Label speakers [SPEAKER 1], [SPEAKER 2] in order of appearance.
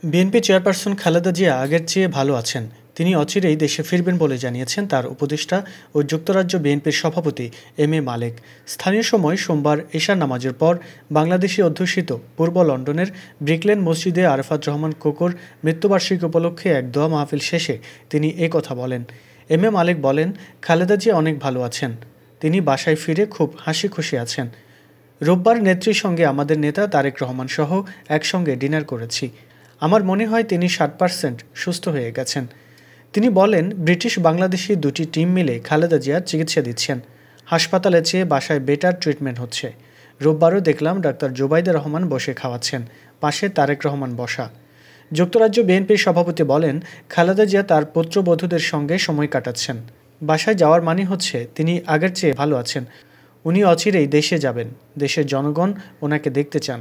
[SPEAKER 1] BNP chairperson Khaleda Zia আগের চেয়ে ভালো আছেন। তিনি অচিরেই দেশে ফিরবেন বলে জানিয়েছেন তার উপদেষ্টা ও যুক্তরাজ্য বিএনপির সভাপতি এম এ মালেক। স্থানীয় সময় সোমবার এশার নামাজের পর বাংলাদেশি অধ্যুষিত পূর্ব লন্ডনের ব্রিকলেন মসজিদে আরাফাত রহমান কোকোর মৃত্যুবার্ষিকী উপলক্ষে এক দোয়া মাহফিল শেষে তিনি এ কথা বলেন। এম এ মালেক বলেন, খালেদা জিয়া অনেক ভালো আছেন। তিনি বাসায় ফিরে খুব হাসি খুশি আছেন। রোববার নেত্রীর সঙ্গে আমাদের নেতা তারেক রহমান সহ একসঙ্গে ডিনার করেছি। আমার মনে হয় তিনি 60% সুস্থ হয়ে গেছেন। তিনি বলেন, ব্রিটিশ বাংলাদেশি দুটি টিম মিলে খালেদা জিয়ার চিকিৎসা দিচ্ছেন। হাসপাতালে চেয়ে বাসায় বেটার ট্রিটমেন্ট হচ্ছে। রোববারও দেখলাম ডাক্তার জোবাইদা রহমান বসে খাওয়াচ্ছেন, পাশে তারেক রহমান বসা। যুক্তরাজ্য বিএনপির সভাপতি বলেন, খালেদা জিয়া তার পুত্রবধূদের সঙ্গে সময় কাটাচ্ছেন। বাসায় যাওয়ার মানে হচ্ছে তিনি আগের চেয়ে ভালো আছেন। উনি অচিরেই দেশে যাবেন। দেশের জনগণ ওনাকে দেখতে চান।